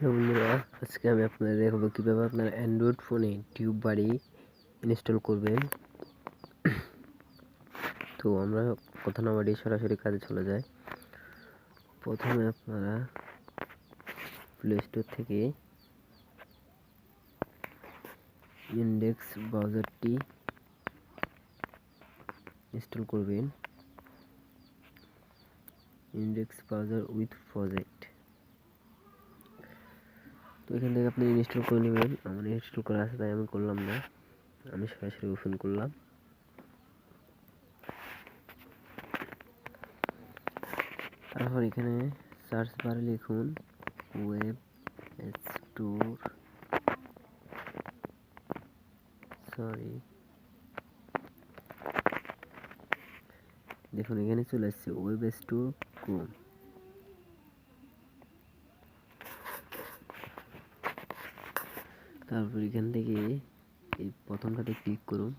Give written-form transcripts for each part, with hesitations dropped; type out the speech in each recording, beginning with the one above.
Hello বন্ধুরা, আজকে আমি আপনাদের দেখাবো কীভাবে আপনার অ্যান্ড্রয়েড ফোনে টিউববাডি ইনস্টল করবেন। তো আমরা কথা না বাড়িয়ে সরাসরি কাজে চলে যাই। প্রথমে আপনারা প্লে স্টোর থেকে ইন্ডেক্স ব্রাউজারটি ইনস্টল করবেন। ইন্ডেক্স ব্রাউজার উইথ প্রজেক্ট, তো এখান থেকে আপনি ইনস্টল করে নেবেন। আমার ইনস্টল করা আছে তাই আমি করলাম না, আমি সরাসরি ওপেন করলাম। তারপর এখানে সার্চ বারে লিখুন ওয়েব স্টোর, দেখুন এখানে চলে আসছে ওয়েব স্টোর ক্রোম। তারপর এখান থেকে এই প্রথমটাতে ক্লিক করুন।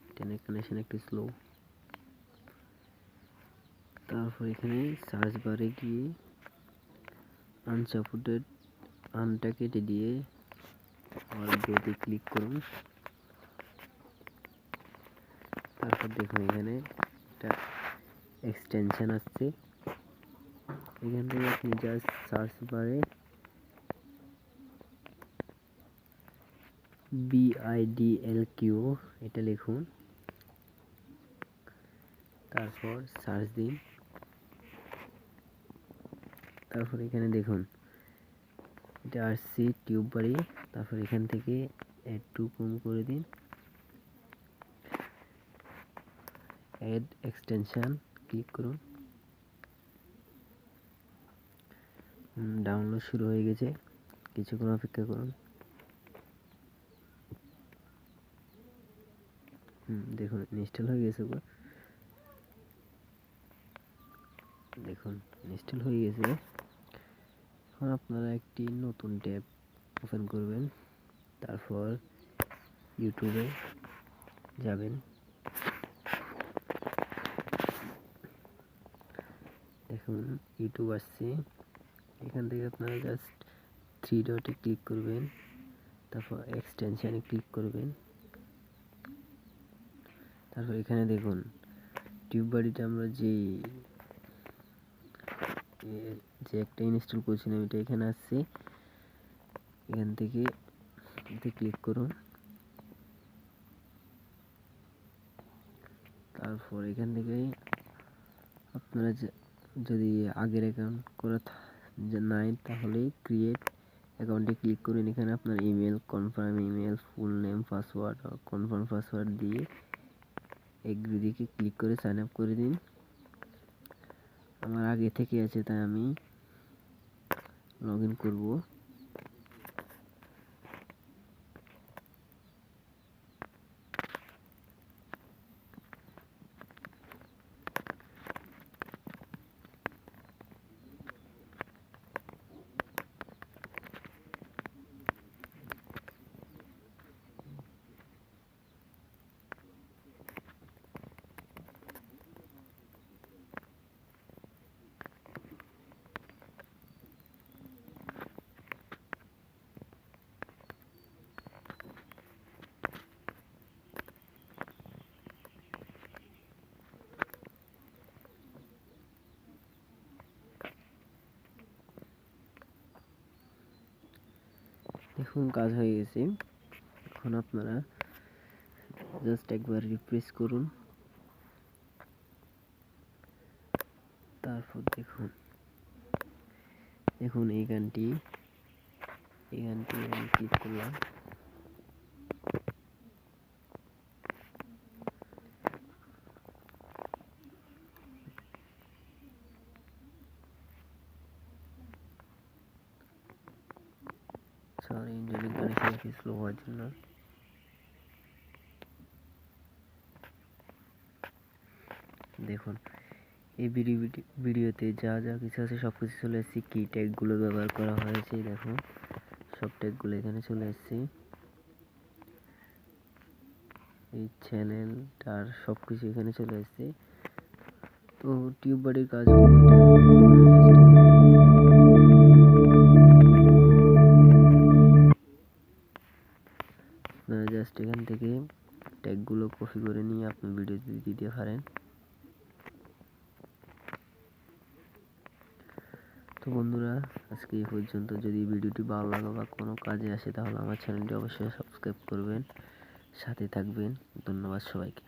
ইন্টারনেট কানেকশন একটু স্লো। তারপর এখানে সার্চ বারে গিয়ে আনসাপোর্টেড আনটাকে দিয়ে অল ডেতে ক্লিক করুন। তারপর দেখুন এখানে একটা এক্সটেনশন আসছে। এখান থেকে আপনি জাস্ট সার্চ বারে BIDLQ এটা লিখুন, তারপর সার্চ দিন। তারপর এখানে দেখুন এটা আসছে টিউববাডি। তারপর এখান থেকে একটু কম করে দিন, অ্যাড এক্সটেনশন ক্লিক করুন। ডাউনলোড শুরু হয়ে গেছে, কিছুক্ষণ অপেক্ষা করুন। দেখুন ইনস্টল হয়ে গেছে। দেখুন ইনস্টল হয়ে গেছে। এখন আপনারা একটি নতুন ট্যাব ওপেন করবেন। তারপর ইউটিউবে যাবেন। দেখুন ইউটিউব আসছে। এখান থেকে আপনারা জাস্ট 3 ডটে ক্লিক করবেন, তারপর এক্সটেনশনে ক্লিক করবেন। তারপর এখানে দেখুন টিউববাডিটা আমরা যে একটা ইনস্টল করেছিলাম এটা এখানে আসছে। এখান থেকে ক্লিক করুন। তারপর এখান থেকে আপনারা যদি আগের অ্যাকাউন্ট করা নাই তাহলে ক্রিয়েট অ্যাকাউন্টে ক্লিক করুন। এখানে আপনার email, confirm email, full name, password, confirm password দিয়ে এগ্রি দিকে ক্লিক করে সাইন আপ করে দিন। আমার আগে থেকে আছে তাই আমি লগ ইন করবো। দেখুন কাজ হয়ে গেছে। এখন আপনারা জাস্ট একবার রিফ্রেশ করুন। তারপর দেখুন এই গানটি আমি ক্লিক করলাম। ইন্টারনেট কানেকশন একটু স্লো হওয়ার জন্য। দেখুন এই ভিডিওতে যা যা কিছু আছে সব কিছু চলে এসেছে। কি ট্যাগগুলো ব্যবহার করা হয়েছে দেখুন সব ট্যাগগুলো এখানে চলে এসেছে। এই চ্যানেলটার সব কিছু এখানে চলে আসছে। তো টিউববাডির কাজ হলো আপনারা জাস্ট এখান থেকে ট্যাগগুলো কপি করে নিয়ে আপনি ভিডিওতে দিতে পারেন। তো বন্ধুরা, আজকে এই পর্যন্ত। যদি ভিডিওটি ভালো লাগে বা কোনো কাজে আসে তাহলে আমার চ্যানেলটি অবশ্যই সাবস্ক্রাইব করবেন, সাথে থাকবেন। ধন্যবাদ সবাইকে।